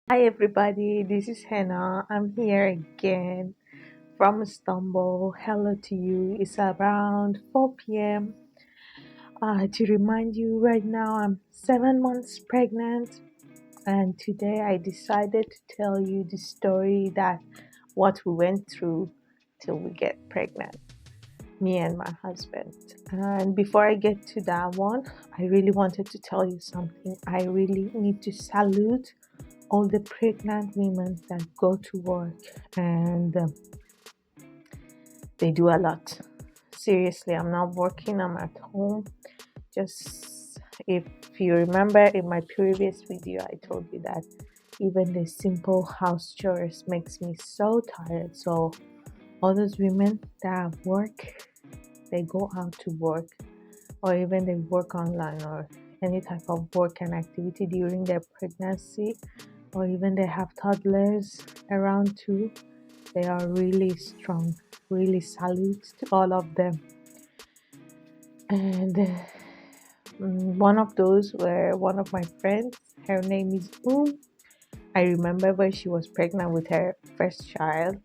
Hi everybody, this is Hannah. I'm here again from Istanbul. Hello to you. It's around 4 p.m. To remind you, right now I'm 7 months pregnant, and today I decided to tell you the story that what we went through till we get pregnant, me and my husband. And before I get to that one, I really wanted to tell you something. I really need to salute all the pregnant women that go to work and they do a lot. Seriously, I'm not working, I'm at home. Just if you remember in my previous video, I told you that even the simple house chores makes me so tired. So all those women that work, they go out to work or even they work online or any type of work and activity during their pregnancy, or even they have toddlers around too. They are really strong. Really salute to all of them. And one of those were one of my friends. Her name is I remember when she was pregnant with her first child.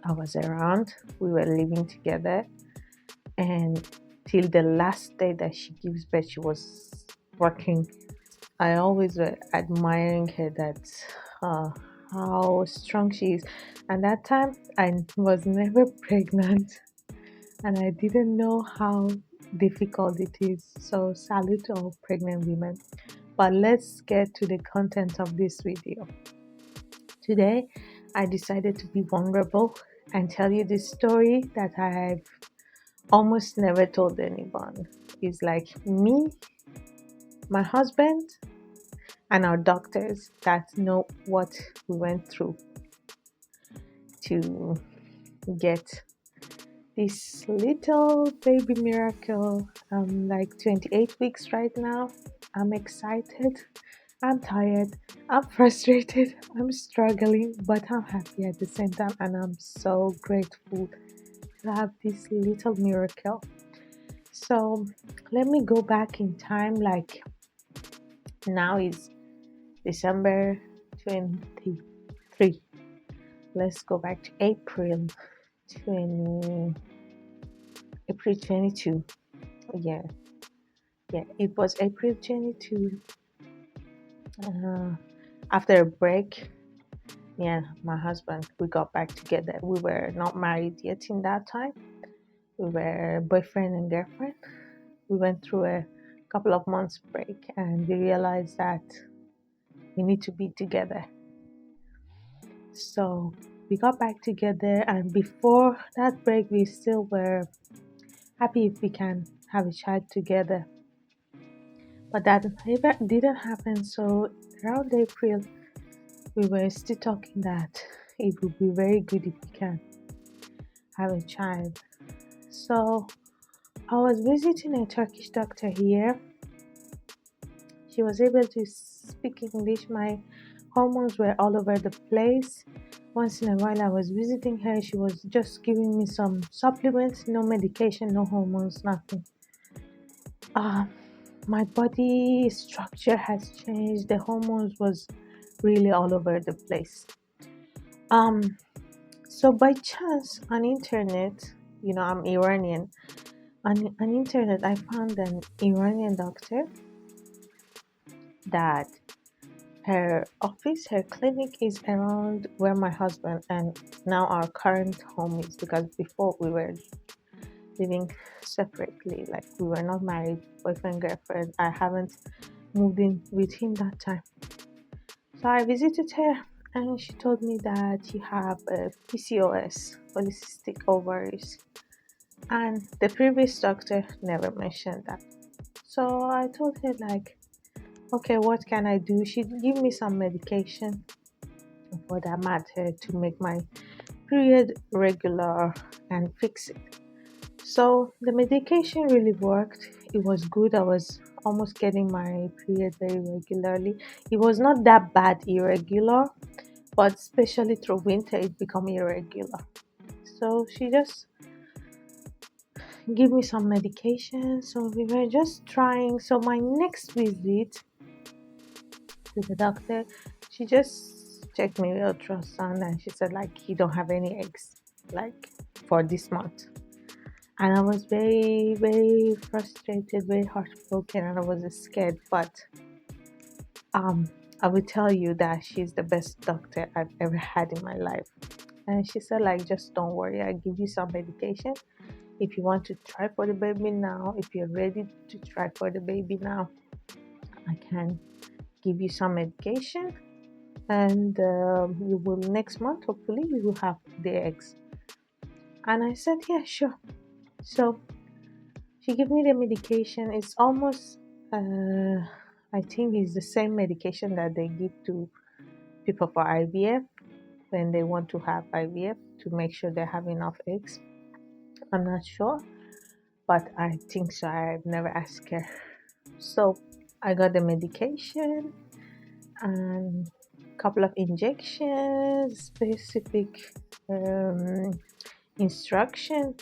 I was around. We were living together, and till the last day that she gives birth, she was working. I always were admiring her that uh, how strong she is. And that time I was never pregnant and I didn't know how difficult it is. So salute to all pregnant women. But let's get to the content of this video. Today I decided to be vulnerable and tell you this story that I've almost never told anyone. It's like me, my husband, and our doctors that know what we went through to get this little baby miracle. I'm like 28 weeks right now. I'm excited. I'm tired. I'm frustrated. I'm struggling, but I'm happy at the same time, and I'm so grateful to have this little miracle. So, let me go back in time. Like now is December 23. Let's go back to 20 April 22. Yeah, yeah, it was April 22. uh, After a break, yeah, my husband, we got back together. We were not married yet in that time. We were boyfriend and girlfriend. We went through a couple of months break and we realized that we need to be together. So we got back together, and before that break we still were happy if we can have a child together, but that never didn't happen. So around April we were still talking that it would be very good if we can have a child. So I was visiting a Turkish doctor here. She was able to speak English. My hormones were all over the place. Once in a while I was visiting her, she was just giving me some supplements, no medication, no hormones, nothing. uh, my body structure has changed. The hormones was really all over the place. um so by chance on internet, I'm Iranian. On internet I found an Iranian doctor that her clinic is around where my husband and now our current home is, because before we were living separately, like we were not married, boyfriend girlfriend. I haven't moved in with him that time. So I visited her and she told me that you have a PCOS, polycystic ovaries, and the previous doctor never mentioned that. So I told her, like, okay, what can I do? She gave me some medication for that matter to make my period regular and fix it. So the medication really worked. It was good. I was almost getting my period very regularly. It was not that bad irregular, but especially through winter it become irregular. So she just gave me some medication. So we were just trying. So my next visit to the doctor, she just checked me with ultrasound and she said like you don't have any eggs like for this month. And I was very, very frustrated, very heartbroken, and I was scared. But um, I would tell you that she's the best doctor I've ever had in my life. And she said, like, just don't worry. I give you some medication. If you want to try for the baby now, if you're ready to try for the baby now, I can give you some medication, and you will next month. Hopefully, you will have the eggs. And I said, yeah, sure. So she gave me the medication. It's almost, I think, it's the same medication that they give to people for IVF when they want to have IVF to make sure they have enough eggs. I'm not sure, but I think so. I've never asked her. So I got the medication and a couple of injections, very specific instruction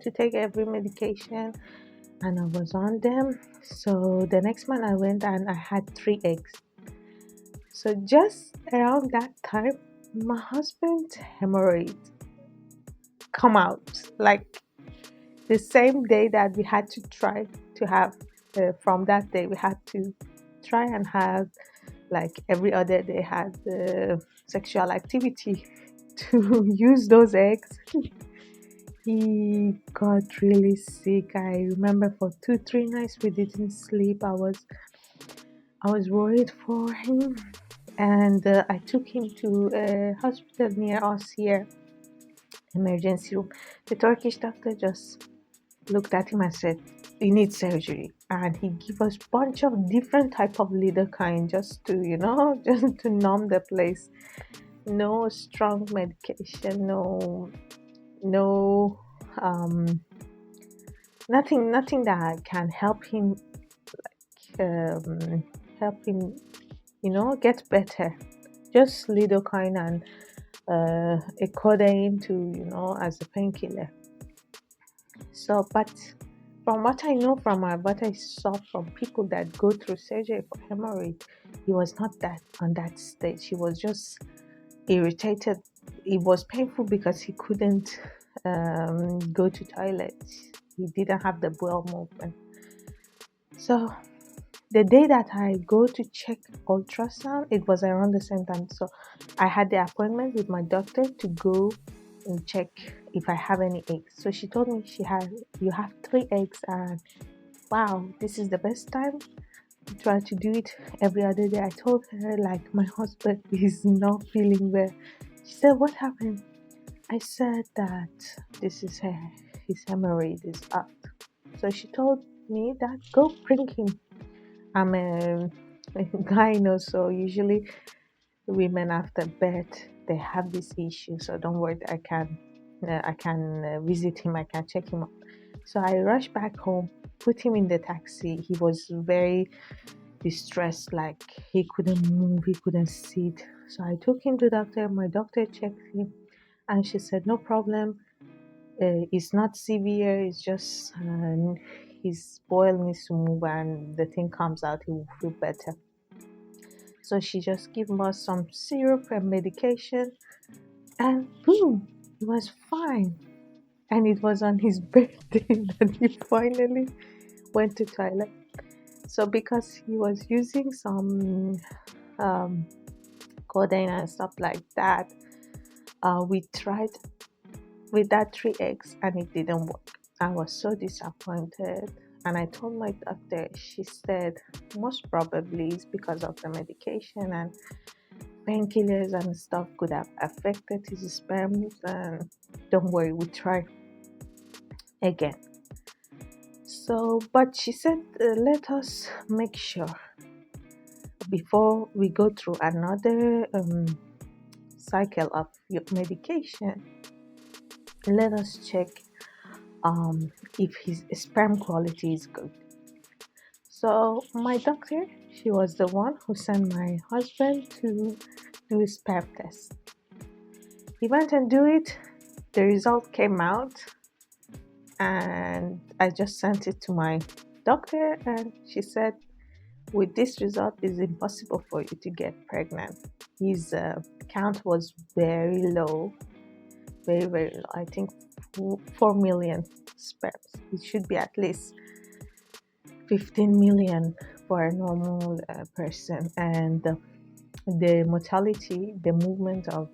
to take every medication, and I was on them. So the next month I went and I had 3 eggs. So just around that time, my husband's hemorrhoid come out like the same day that we had to try to have. From that day, we had to try and have like every other day had sexual activity to use those eggs. He got really sick. I remember for 2 3 nights we didn't sleep. I was worried for him, and I took him to a hospital near us here, emergency room. The Turkish doctor just looked at him and said, "You need surgery," and he gave us bunch of different type of lidocaine just to just to numb the place. No strong medication, no um nothing that can um, help him get better. Just lidocaine and a codeine to as a painkiller. So, but from what I know what I saw from people that go through surgery for hemorrhoid, he was not that on that stage. He was just irritated. It was painful because he couldn't go to toilet. He didn't have the bowel movement. So the day that I go to check ultrasound, it was around the same time. So I had the appointment with my doctor to go and check if I have any eggs. So she told me you have 3 eggs, and wow, this is the best time to try to do it every other day. I told her like my husband is not feeling well. She said, what happened? I said that this is his hemorrhoid is up. So she told me that go bring him. I'm a gyno, so usually women after birth they have this issue. So don't worry, I can visit him. I can check him out. So I rushed back home, put him in the taxi. He was very distressed, like he couldn't move, he couldn't sit. So I took him to the doctor. My doctor checked him, and she said no problem. It's not severe. It's just his boil needs to move, and the thing comes out. He will feel better. So she just gave us some syrup and medication, and boom, he was fine. And it was on his birthday that he finally went to toilet. So because he was using some um, codeine and stuff like that, we tried with that 3 eggs and it didn't work. I was so disappointed. And I told my doctor, she said, most probably it's because of the medication and painkillers and stuff could have affected his sperms. And don't worry, we try again. So, but she said, let us make sure before we go through another cycle of your medication, let us check if his sperm quality is good. So my doctor, she was the one who sent my husband to do a sperm test. He went and do it. The result came out, and I just sent it to my doctor, and she said, with this result, it's impossible for you to get pregnant. His count was very low, very, very low. I think 4 million sperms. It should be at least 15 million for a normal person. And the motility, the movement of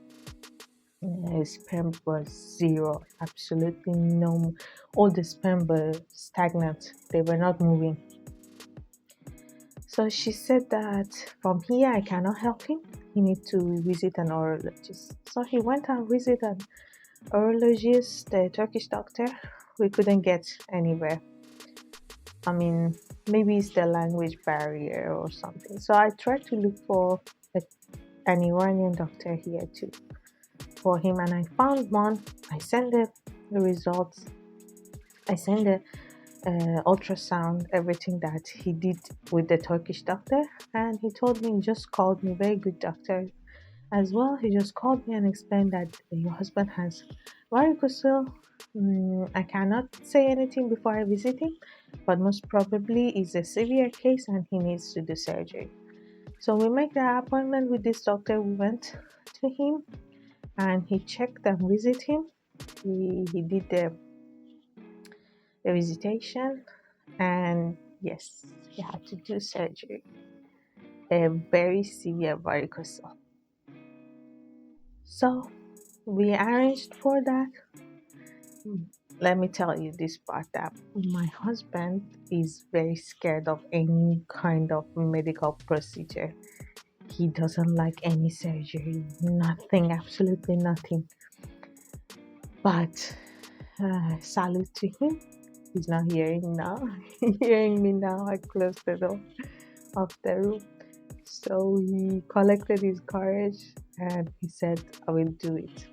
sperm was zero, absolutely no. All the sperm were stagnant, they were not moving. So she said that from here I cannot help him. He needs to visit an urologist. So he went and visited an urologist, a Turkish doctor. We couldn't get anywhere. I mean, maybe it's the language barrier or something. So I tried to look for a, an Iranian doctor here too for him, and I found one. I sent the results. I sent the ultrasound, everything that he did with the Turkish doctor, and he told me, he just called me, very good doctor as well. He just called me and explained that your husband has varicocele. I cannot say anything before I visit him, but most probably is a severe case and he needs to do surgery. So we make the appointment with this doctor. We went to him and he checked and visited him. He did the visitation, and yes, he had to do surgery, a very severe varicocele. So we arranged for that. Let me tell you this part, that my husband is very scared of any kind of medical procedure. He doesn't like any surgery, nothing, absolutely nothing. But salute to him. He's not hearing now. Hearing me now. I closed the door of the room. So he collected his courage and he said, I will do it.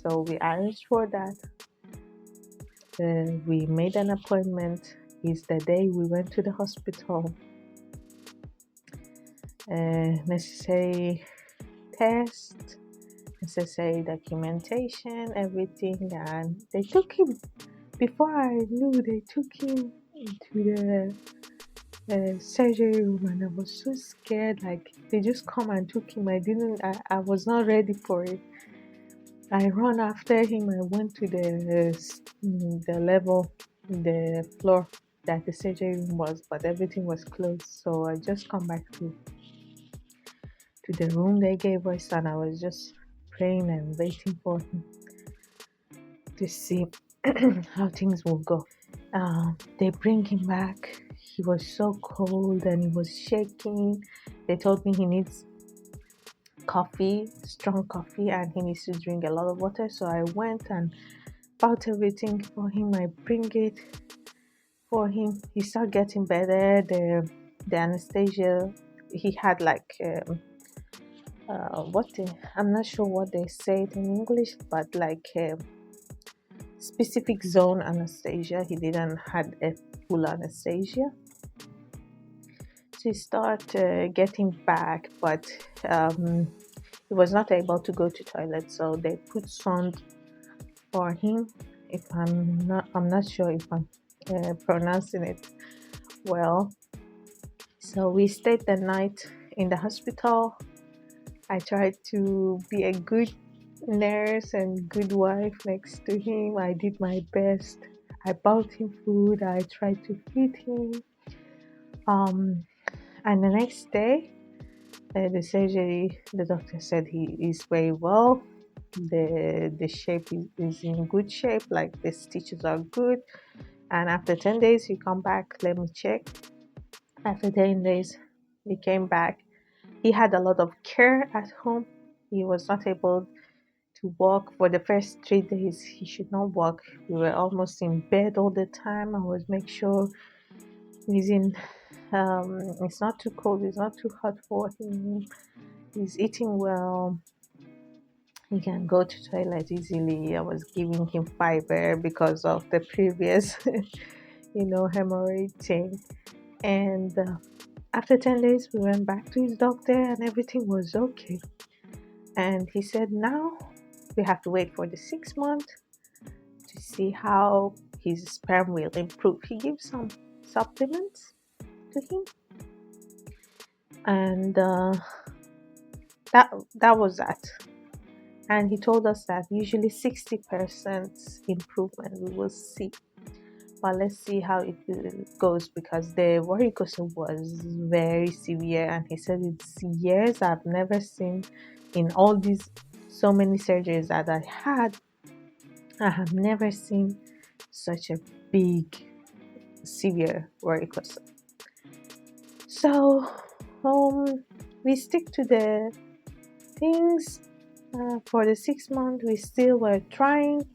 So we arranged for that. We made an appointment. It's the day we went to the hospital. Necessary test, necessary documentation, everything, and they took him. Before I knew, they took him to the surgery room, and I was so scared. Like they just come and took him. I was not ready for it. I ran after him. I went to the level, the floor that the surgery room was, but everything was closed. So I just come back to the room they gave us, and I was just praying and waiting for him to see how things will go. They bring him back. He was so cold and he was shaking. They told me he needs coffee, strong coffee, and he needs to drink a lot of water. So I went and bought everything for him. I bring it for him. He started getting better. The anesthesia, he had like I'm not sure what they say it in English, but like specific zone anesthesia. He didn't had a full anesthesia. So he started getting back, but he was not able to go to toilet. So they put sand for him. If I'm not sure if I'm pronouncing it well. So we stayed the night in the hospital. I tried to be a good nurse and good wife next to him. I did my best. I bought him food. I tried to feed him. And the next day, the surgery, the doctor said he is very well. The shape is in good shape, like the stitches are good. And after 10 days, he come back, let me check. After 10 days, he came back. He had a lot of care at home. He was not able to walk for the first 3 days. He should not walk. We were almost in bed all the time. I was make sure he's in. It's not too cold. It's not too hot for him. He's eating well. He can go to toilet easily. I was giving him fiber because of the previous, hemorrhoid thing. And after 10 days, we went back to his doctor and everything was okay. And he said, now we have to wait for the 6 month to see how his sperm will improve. He gives some supplements to him. And that was that. And he told us that usually 60% improvement we will see. But let's see how it goes, because the varicocele was very severe, and he said it's years I've never seen in all these so many surgeries that I had. I have never seen such a big, severe varicocele. So, we stick to the things. For the 6 months, we still were trying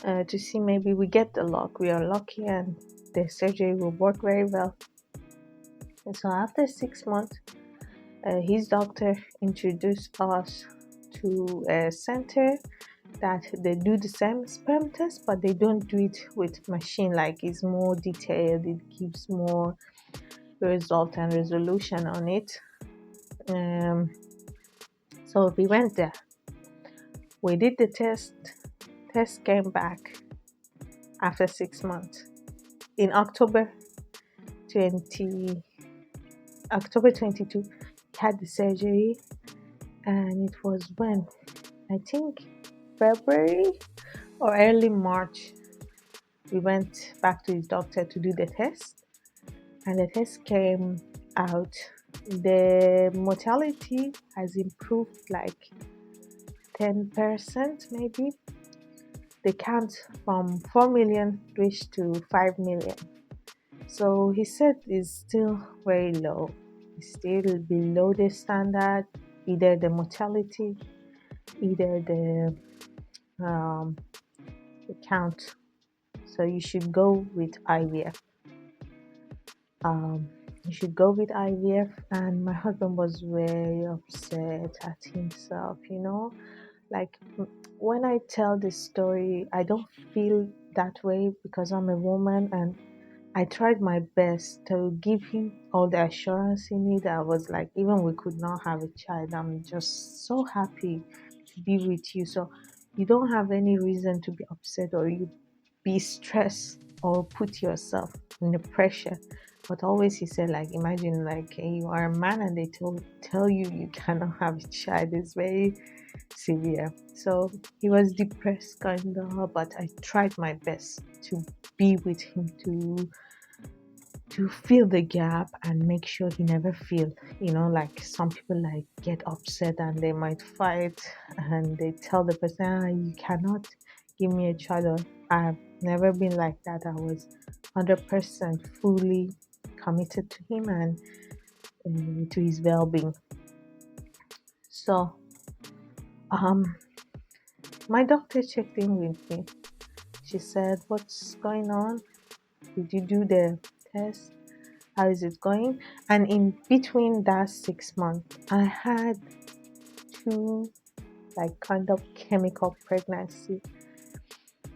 to see maybe we get the luck. We are lucky, and the surgery will work very well. And so after 6 months, his doctor introduced us to a center that they do the same sperm test, but they don't do it with machine. Like, it's more detailed, it gives more result and resolution on it. um, so we went there, we did the test came back after 6 months in October 22. Had the surgery, and it was when, I think, February or early March, we went back to his doctor to do the test, and the test came out. The mortality has improved like 10%, maybe. The count from 4 million reached to 5 million. So he said it's still very low. It's still below the standard, either the mortality, either the count. So you should go with IVF. Um, you should go with IVF. And my husband was very upset at himself, like, when I tell this story, I don't feel that way because I'm a woman, and I tried my best to give him all the assurance he needed. I was like, even we could not have a child, I'm just so happy to be with you. So you don't have any reason to be upset, or you be stressed or put yourself in the pressure. But always he said, like, imagine, like, you are a man and they tell you you cannot have a child. It's very severe. So he was depressed, kind of, but I tried my best to be with him, to fill the gap and make sure he never feel, like some people like get upset and they might fight, and they tell the person, you cannot give me a child. Or, I've never been like that. I was 100% fully committed to him and to his well-being. So um my doctor checked in with me. She said, what's going on? Did you do the test? How is it going? And in between that 6 months, I had two, like, kind of chemical pregnancy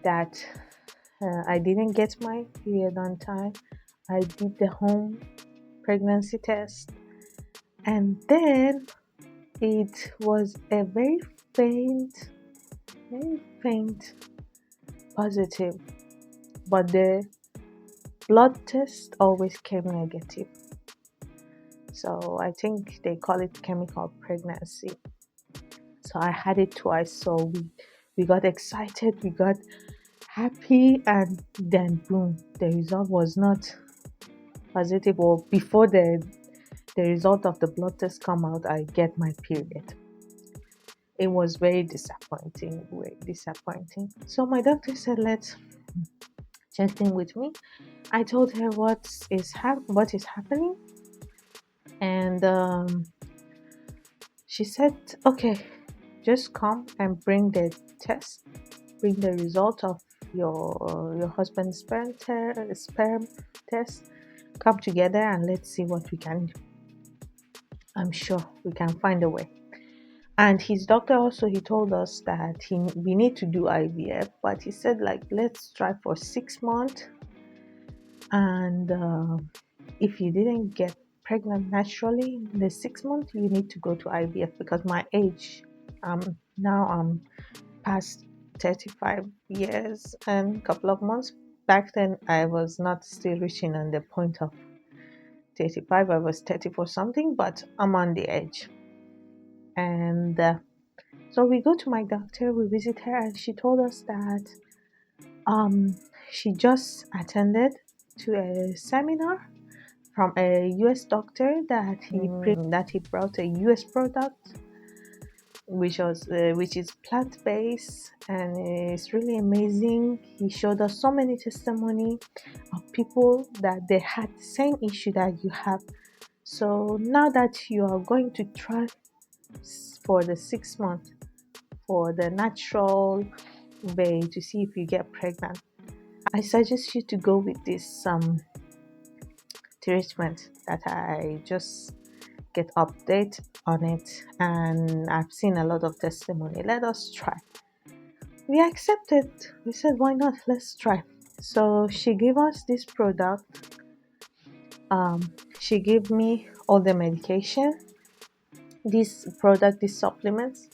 that I didn't get my period on time. I did the home pregnancy test, and then it was a faint, very faint positive, but the blood test always came negative. So I think they call it chemical pregnancy. So I had it twice. So we got excited, we got happy, and then boom, the result was not positive. Or before the result of the blood test come out, I get my period. It was very disappointing, very disappointing. So my doctor said, let's check in with me. I told her what is happening, and she said, okay, just come and bring the test, bring the result of your husband's sperm test. Come together and let's see what we can do. I'm sure we can find a way. And his doctor also, he told us that we need to do IVF, but he said, like, let's try for 6 months, and if you didn't get pregnant naturally in the 6 months, you need to go to IVF, because my age, now I'm past 35 years and a couple of months. Back then I was not still reaching on the point of 35, I was 34 something, but I'm on the edge. And so we go to my doctor, we visit her, and she told us that um, she just attended to a seminar from a US doctor that he brought a US product which is plant based, and it's really amazing. He showed us so many testimony of people that they had the same issue that you have. So now that you are going to try for the 6 months for the natural way to see if you get pregnant, I suggest you to go with this treatment that I just get update on it, and I've seen a lot of testimony. Let us try. We accepted. We said, why not? Let's try. So she gave us this product. She gave me all the medication. This product, these supplements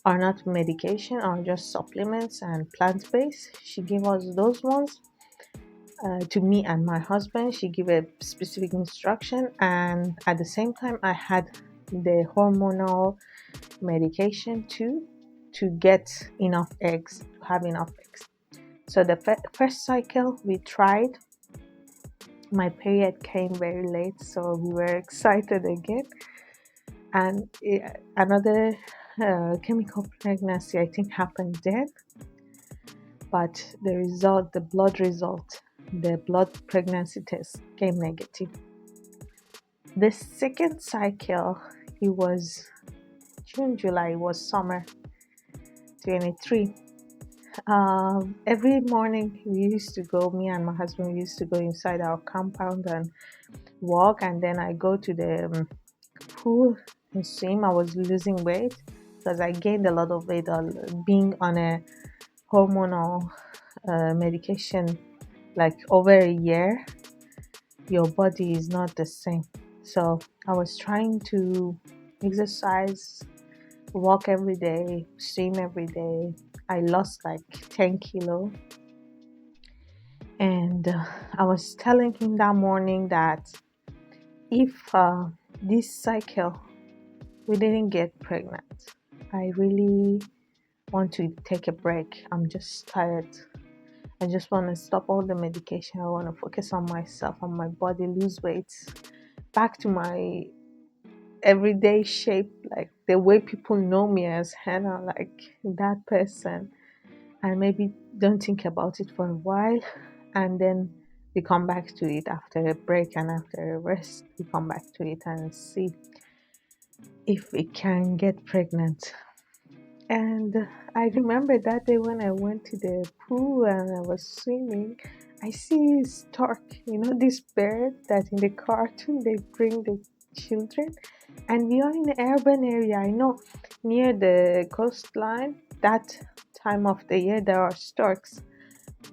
are not medication, are just supplements and plant-based. She gave us those ones to me and my husband. She gave a specific instruction, and at the same time, I had the hormonal medication too, to get enough eggs, to have enough eggs. So the first cycle we tried, my period came very late, so we were excited again. And another chemical pregnancy, I think, happened then. But the result, the blood pregnancy test came negative. The second cycle, it was June, July, it was summer 23. Every morning we used to go, me and my husband, we used to go inside our compound and walk, and then I go to the pool and swim. I was losing weight because I gained a lot of weight being on a hormonal medication like over a year. Your body is not the same. So I was trying to exercise, walk every day, swim every day. I lost like 10 kilo. And I was telling him that morning that if this cycle we didn't get pregnant, I really want to take a break. I'm just tired. I just want to stop all the medication. I want to focus on myself, on my body, lose weight, back to my everyday shape, like the way people know me as Hannah, like that person. And maybe don't think about it for a while, and then we come back to it after a break and after a rest. We come back to it and see if we can get pregnant. And I remember that day when I went to the pool and I was swimming, I see stork, this bird that in the cartoon they bring the children. And we are in an urban area, I know, near the coastline. That time of the year there are storks,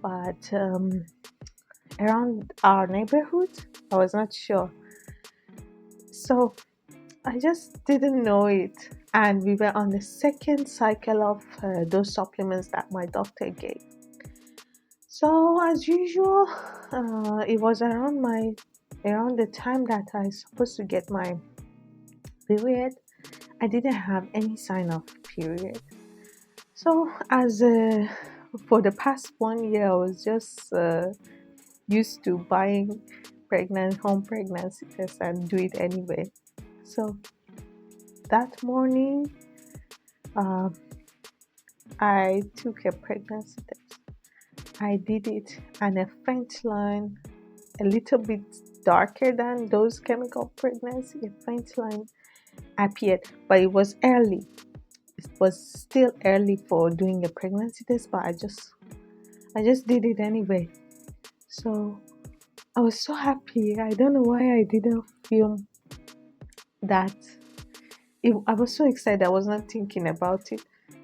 but around our neighborhood, I was not sure. So I just didn't know it. And we were on the second cycle of those supplements that my doctor gave. So as usual, it was around the time that I supposed to get my period. I didn't have any sign of period. So as for the past 1 year, I was just used to buying home pregnancy tests and do it anyway. So that morning, uh, I took a pregnancy test. I did it, and a faint line, a little bit darker than those chemical pregnancy, a faint line appeared, but it was early. It was still early for doing a pregnancy test, but I just did it anyway. So I was so happy. I don't know why I didn't feel that. I was so excited. I was not thinking about it.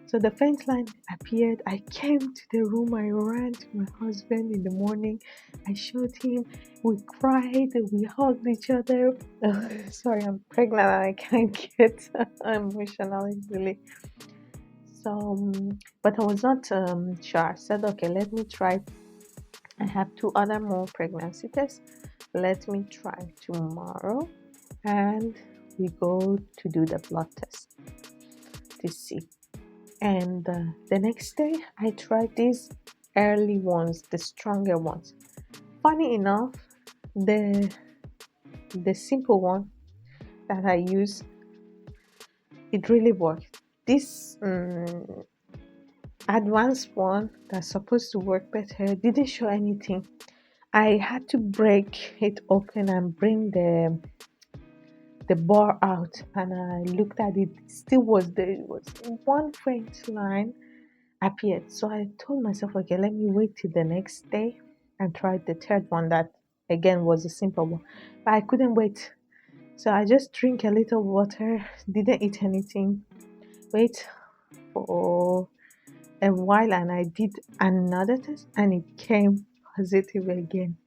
So the faint line appeared. I came to the room. I ran to my husband in the morning. I showed him. We cried. We hugged each other. Sorry, I'm pregnant and I can't get emotional easily. So, but I was not sure. I said, okay, let me try. I have two other more pregnancy tests. let me try tomorrow. And we go to do the blood test to see. And the next day, I tried these early ones, the stronger ones. Funny enough, the the simple one that I use, it really worked. This advanced one that's supposed to work better didn't show anything. I had to break it open and bring the bar out, and I looked at it. Still was there. It was one faint line appeared. So I told myself, okay, let me wait till the next day and try the third one that again was a simple one. But I couldn't wait. So I just drink a little water, didn't eat anything, wait for a while, and I did another test and it came positive again.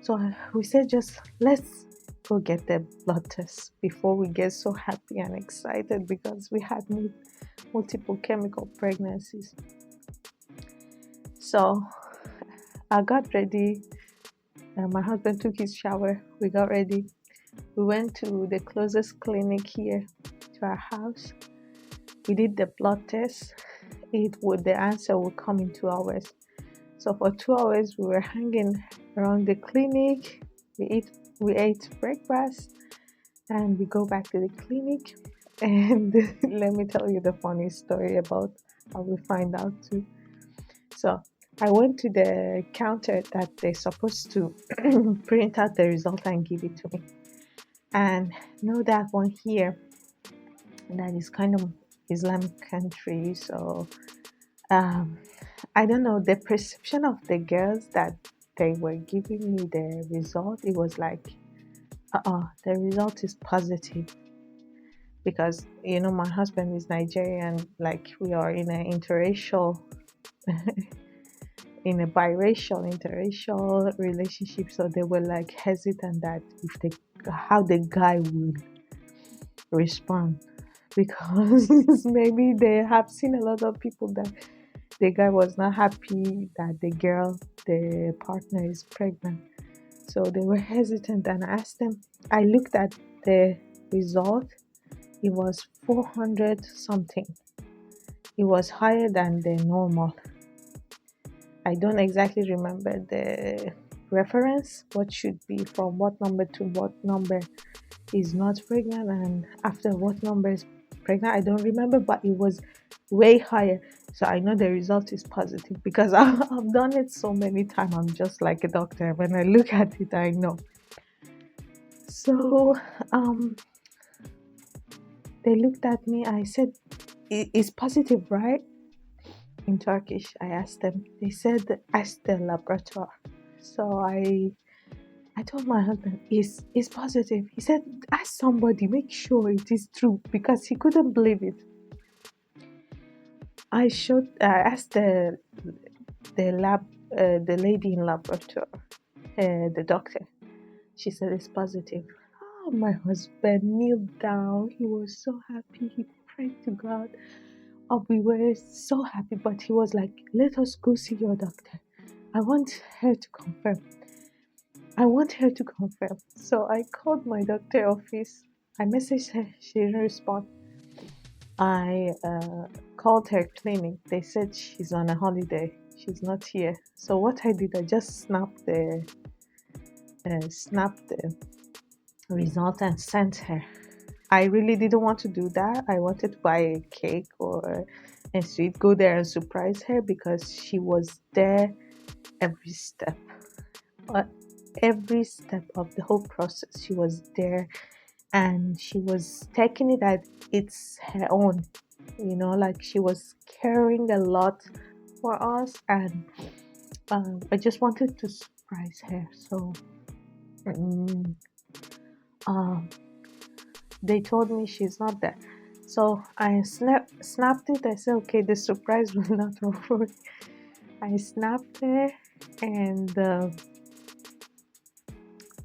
So we said just let's go get the blood test before we get so happy and excited because we had multiple chemical pregnancies. So I got ready. My husband took his shower. We got ready. We went to the closest clinic here to our house. We did the blood test. The answer would come in 2 hours. So for 2 hours we were hanging around the clinic. We ate breakfast and we go back to the clinic. And let me tell you the funny story about how we find out too. So I went to the counter that they're supposed to print out the result and give it to me. And know that one here that is kind of Islamic country. So um, I don't know the perception of the girls that they were giving me the result. It was like, the result is positive because my husband is Nigerian. Like we are in an interracial in a biracial interracial relationship, so they were like hesitant that if the how the guy would respond because maybe they have seen a lot of people that the guy was not happy that the partner is pregnant, so they were hesitant. And I asked them, I looked at the result, it was 400 something. It was higher than the normal. I don't exactly remember the reference, what should be from what number to what number is not pregnant, and after what number is pregnant. I don't remember, but it was way higher. So I know the result is positive because I've done it so many times. I'm just like a doctor. When I look at it, I know. So um, they looked at me. I said, It's positive, right?" In Turkish, I asked them. They said, "Ask the laboratory." So I told my husband, "It's positive." He said, "Ask somebody, make sure it is true," because he couldn't believe it. I asked the lady in laboratory, the doctor. She said it's positive. Oh, my husband kneeled down. He was so happy. He prayed to God. Oh, we were so happy, but he was like, "Let us go see your doctor. I want her to confirm. I want her to confirm." So I called my doctor office. I messaged her. She didn't respond. I called her clinic. They said she's on a holiday. She's not here. So what I did, I just snapped the result and sent her. I really didn't want to do that. I wanted to buy a cake or a sweet, go there and surprise her because she was there every step. Every step of the whole process, she was there and she was taking it as it's her own, like she was caring a lot for us. And I just wanted to surprise her. So um, um, they told me she's not there. So I snapped it. I said, okay, the surprise will not over. I snapped her and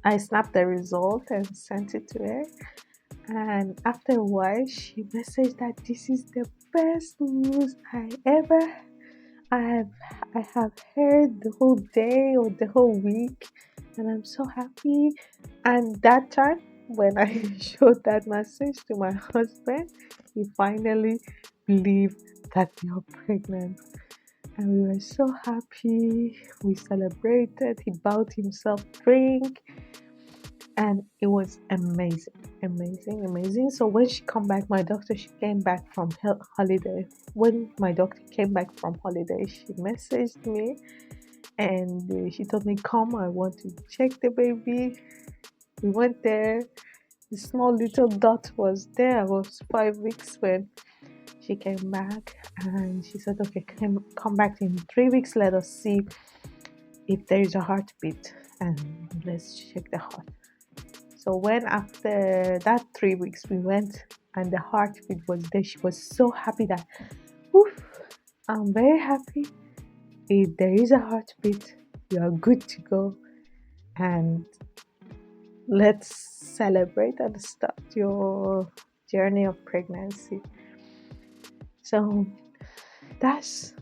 I snapped the result and sent it to her. And after a while, she messaged that this is the best news I have I have heard the whole day or the whole week. and I'm so happy. And that time when I showed that message to my husband, he finally believed that we are pregnant. And we were so happy. We celebrated. He bought himself drink, and it was amazing, amazing, amazing. So when she come back, my doctor, she came back from holiday. When my doctor came back from holiday, she messaged me and she told me, "Come, I want to check the baby." We went there. The small little dot was there. I was 5 weeks when she came back, and she said, "Okay, come back in 3 weeks. Let us see if there is a heartbeat, and let's check the heart." So when after that 3 weeks we went and the heartbeat was there, she was so happy that, "Oof, I'm very happy. If there is a heartbeat, you are good to go, and let's celebrate and start your journey of pregnancy." So that's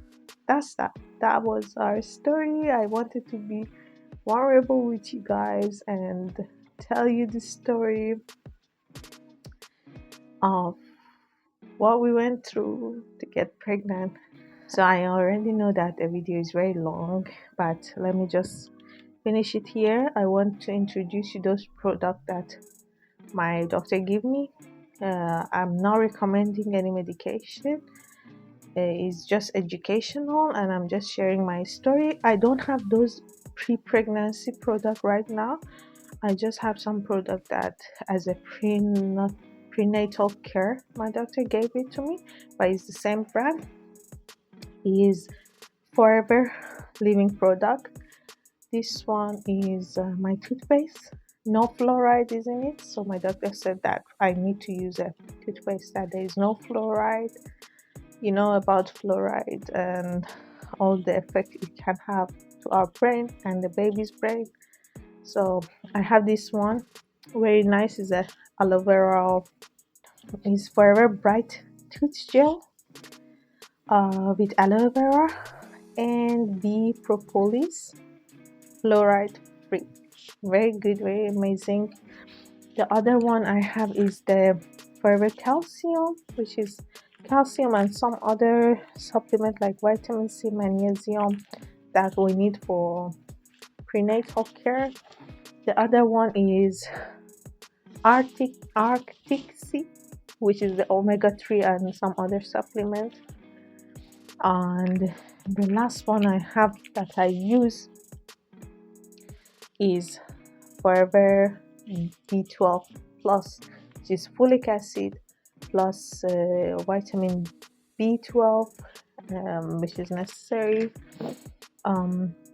that. That was our story. I wanted to be vulnerable with you guys and tell you the story of what we went through to get pregnant. So I already know that the video is very long, but let me just finish it here. I want to introduce you those products that my doctor gave me. I'm not recommending any medication. It's just educational, and I'm just sharing my story. I don't have those pre-pregnancy product right now. I just have some product that as a prenatal care my doctor gave it to me, but it's the same brand. It is Forever Living product. This one is my toothpaste. No fluoride is in it, so my doctor said that I need to use a toothpaste that there is no fluoride. You know about fluoride and all the effect it can have to our brain and the baby's brain. So I have this one. Very nice. Is a aloe vera. Is Forever Bright Tooth Gel with aloe vera and bee propolis, fluoride free. Very good, very amazing. The other one I have is the Forever Calcium, which is calcium and some other supplement like vitamin C, magnesium that we need for prenatal care. The other one is Arctic Sea, which is the omega-3 and some other supplement. And the last one I have that I use is Forever B12 plus, which is folic acid plus vitamin B12, which is necessary.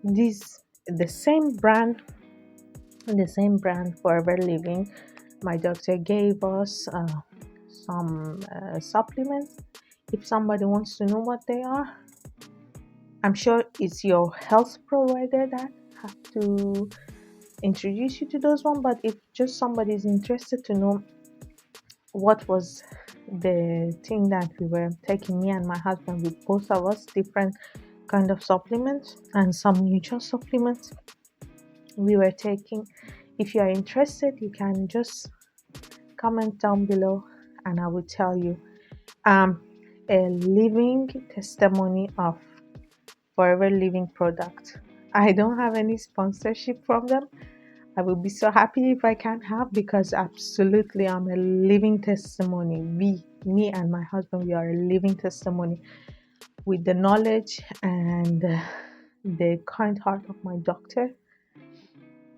This the same brand Forever Living. My doctor gave us some supplements. If somebody wants to know what they are, I'm sure it's your health provider that have to introduce you to those one. But if just somebody is interested to know what was the thing that we were taking, me and my husband, with both of us, different kind of supplements and some nutrition supplements we were taking. If you are interested, you can just comment down below and I will tell you. A living testimony of Forever Living product. I don't have any sponsorship from them. I will be so happy if I can have, because absolutely I'm a living testimony. Me and my husband, we are a living testimony with the knowledge and the kind heart of my doctor.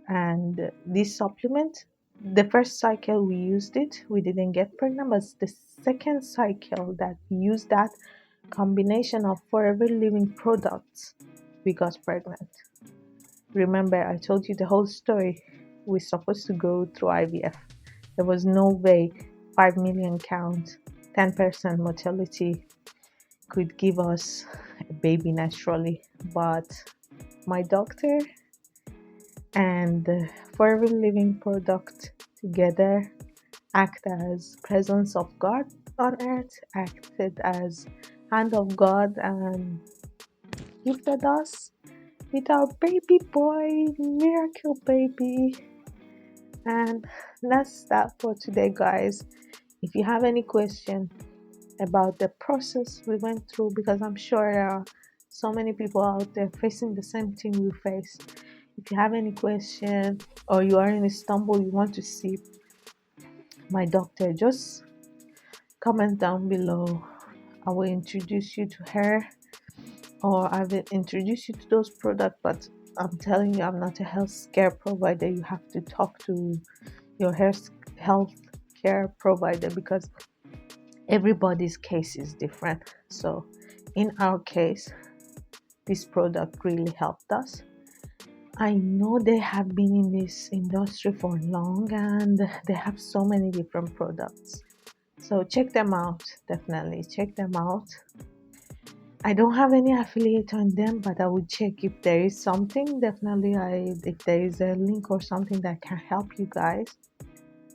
And this supplement, the first cycle we used it, we didn't get pregnant, but the second cycle that we used that combination of Forever Living products, we got pregnant. Remember, I told you the whole story. We're supposed to go through IVF. There was no way 5 million count, 10% motility could give us a baby naturally. But my doctor and the Forever Living product together act as presence of God on earth, acted as hand of God and gifted us with our baby boy, miracle baby. And that's that for today, guys. If you have any question about the process we went through, because I'm sure there are so many people out there facing the same thing we face. If you have any question or you are in Istanbul, you want to see my doctor, just comment down below. I will introduce you to her, or I will introduce you to those products. But I'm telling you, I'm not a health care provider. You have to talk to your health care provider, because everybody's case is different. So in our case, this product really helped us. I know they have been in this industry for long, and they have so many different products. So check them out. Definitely check them out. I don't have any affiliate on them, but I will check if there is something. Definitely, if there is a link or something that can help you guys,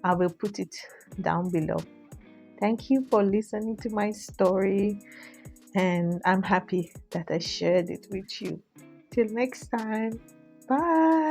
I will put it down below. Thank you for listening to my story, and I'm happy that I shared it with you. Till next time, bye.